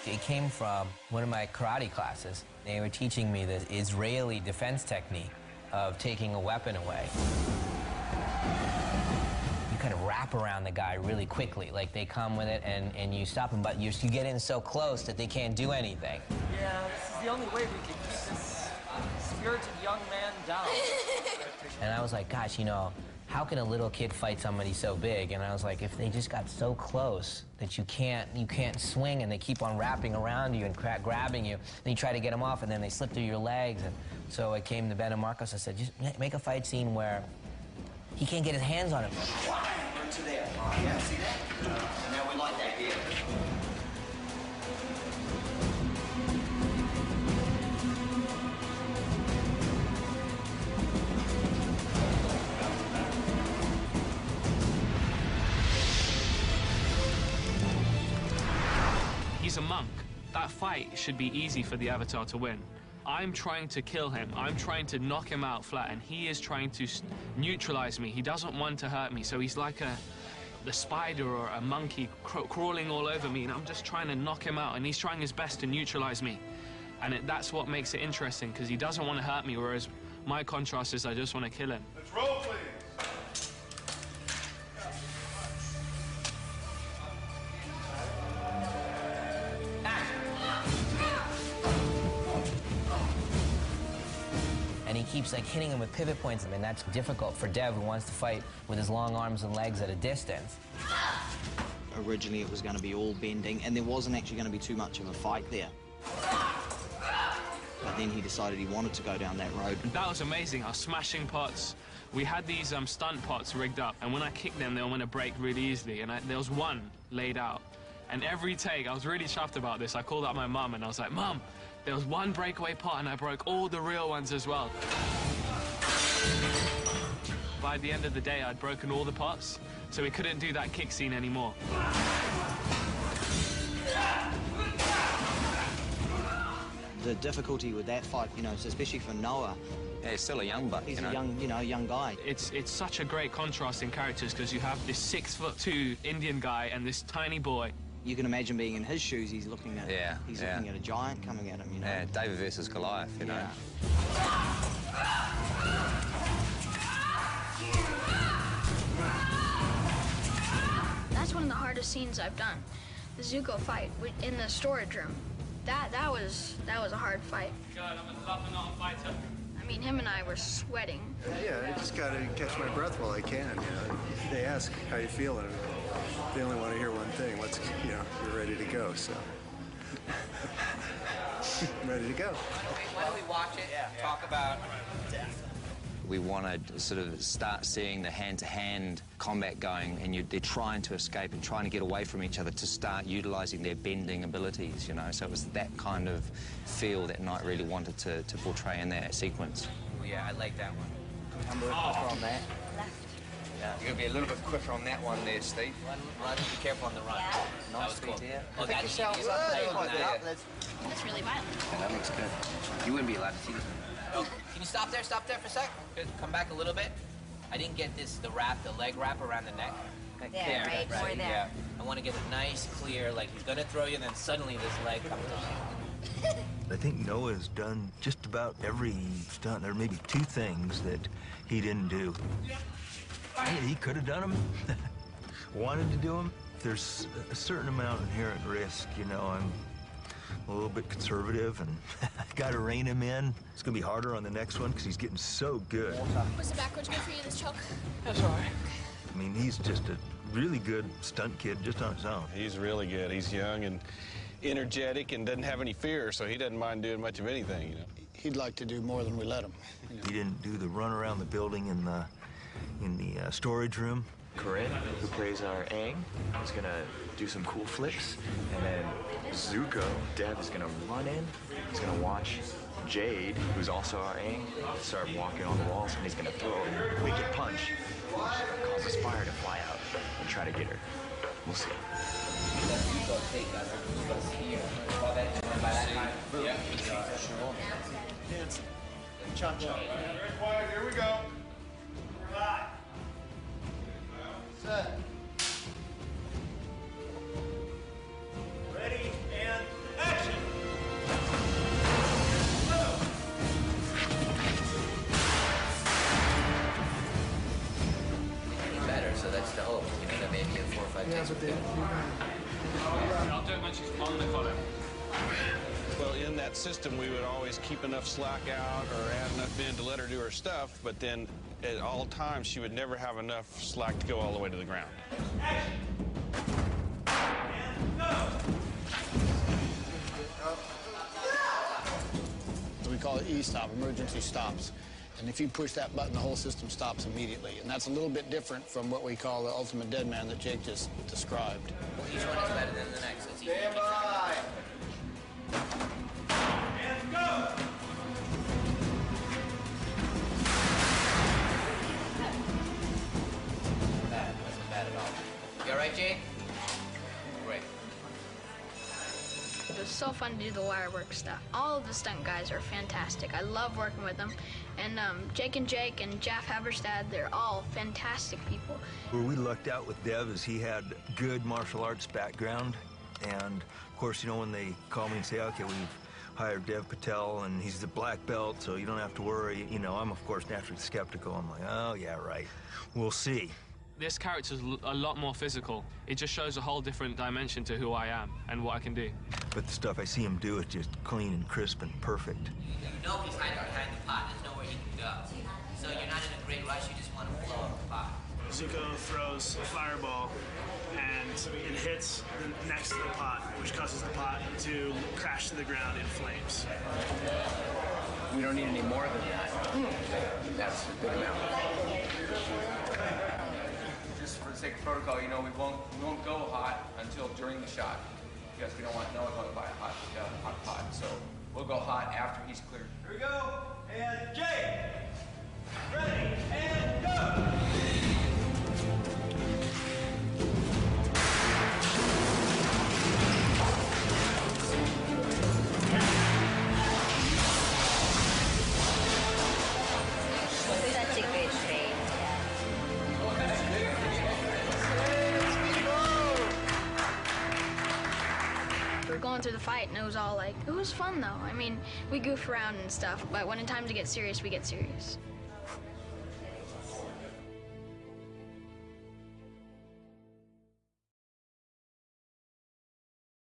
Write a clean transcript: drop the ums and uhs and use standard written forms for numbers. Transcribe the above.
It came from one of my karate classes. They were teaching me the Israeli defense technique of taking a weapon away. You kind of wrap around the guy really quickly, like they come with it and you stop them, but you get in so close that they can't do anything. Yeah, this is the only way we can keep this spirited young man down. And I was like, gosh, you know, how can a little kid fight somebody so big? And I was like, if they just got so close that you can't swing and they keep on wrapping around you and grabbing you, then you try to get them off and then they slip through your legs. And so I came to Ben and Marcos, I said, just make a fight scene where he can't get his hands on him. Run to there. Yeah, see that? Now we like that here. He's a monk. That fight should be easy for the Avatar to win. I'm trying to kill him. I'm trying to knock him out flat, and he is trying to neutralize me. He doesn't want to hurt me, so he's like the spider or a monkey crawling all over me, and I'm just trying to knock him out, and he's trying his best to neutralize me. And that's what makes it interesting, because he doesn't want to hurt me, whereas my contrast is I just want to kill him. Let's roll, please. And he keeps like hitting him with pivot points, and that's difficult for Dev, who wants to fight with his long arms and legs at a distance. Originally it was going to be all bending, and there wasn't actually going to be too much of a fight there. But then he decided he wanted to go down that road. That was amazing. I was smashing pots. We had these stunt pots rigged up, and when I kicked them, they were going to break really easily, and there was one laid out. And every take, I was really chuffed about this. I called up my mum, and I was like, Mum, there was one breakaway pot, and I broke all the real ones as well. By the end of the day, I'd broken all the pots, so we couldn't do that kick scene anymore. The difficulty with that fight, you know, especially for Noah. Yeah, he's still a young buck, He's a young guy. It's such a great contrast in characters, because you have this 6'2" Indian guy and this tiny boy. You can imagine being in his shoes. He's looking at looking at a giant coming at him. You know. Yeah, David versus Goliath. You know. That's one of the hardest scenes I've done. The Zuko fight in the storage room. That was a hard fight. God, I'm a tough fighter. I mean, him and I were sweating. Yeah, I just gotta catch my breath while I can. You know, they ask how you feeling. They only want to hear one thing. You're ready to go. So, I'm ready to go. Why don't we watch it? Talk about. We want to sort of start seeing the hand-to-hand combat going, and they're trying to escape and trying to get away from each other to start utilising their bending abilities, you know. So it was that kind of feel that Knight really wanted to portray in that sequence. Oh, yeah, I like that one. Number on that. Left. Yeah. You're going to be a little bit quicker on that one there, Steve. Run, be careful on the run. Yeah. Nice speed here. Oh, Pick yourself up. That's really violent. Yeah, that looks good. You wouldn't be allowed to see this. Oh, can you stop there for a sec? Good. Come back a little bit. I didn't get the leg wrap around the neck. There, right, more there. Yeah. I want to get a nice, clear, like he's going to throw you, and then suddenly this leg comes up. I think Noah's done just about every stunt. There are maybe two things that he didn't do. He could have done them, wanted to do them. There's a certain amount of inherent risk, you know. I'm a little bit conservative, and got to rein him in. It's going to be harder on the next one because he's getting so good. Was the backwards good for you, this choke? That's all right. I mean, he's just a really good stunt kid just on his own. He's really good. He's young and energetic and doesn't have any fear, so he doesn't mind doing much of anything, you know. He'd like to do more than we let him. You know. He didn't do the run around the building in the storage room. Corinne, who plays our Aang, is gonna do some cool flips, and then Zuko, Dev, is gonna run in. He's gonna watch Jade, who's also our Aang, start walking on the walls, and he's gonna throw a wicked punch, cause a spire to fly out, and try to get her. We'll see. Cha-cha. Very quiet. Here we go. Right. Set. Ready and the hope, you know, that maybe in 4 or 5 days. I'll do it when she's on the collar. Well, in that system, we would always keep enough slack out or add enough in to let her do her stuff, but then at all times, she would never have enough slack to go all the way to the ground. We call it E-stop, emergency stops. And if you push that button, the whole system stops immediately. And that's a little bit different from what we call the ultimate dead man that Jake just described. Well, each one is better than the next. It's easy. Stand by. And go. Bad. Wasn't bad at all. You all right, Jake? Great. It was so fun to do the wire work stuff. All of the stunt guys are fantastic. I love working with them. And Jake and Jeff Haberstad, they're all fantastic people. Where we lucked out with Dev is he had good martial arts background. And of course, you know, when they call me and say, okay, we've hired Dev Patel and he's the black belt, so you don't have to worry. You know, I'm of course naturally skeptical. I'm like, oh yeah, right. We'll see. This character's a lot more physical. It just shows a whole different dimension to who I am and what I can do. But the stuff I see him do is just clean and crisp and perfect. You know he's hiding behind the pot. There's nowhere he can go. So you're not in a great rush. You just want to blow up the pot. Zuko throws a fireball and it hits next to the pot, which causes the pot to crash to the ground in flames. We don't need any more than that. That's a good amount. Just for the sake of protocol, you know, we won't go hot until during the shot because we don't want no one going by a hot pot. So we'll go hot after he's cleared. Here we go. And Jake. Ready. And go. Such a good trade. We were going through the fight, and it was all like, it was fun though. I mean, we goof around and stuff, but when it's time to get serious, we get serious.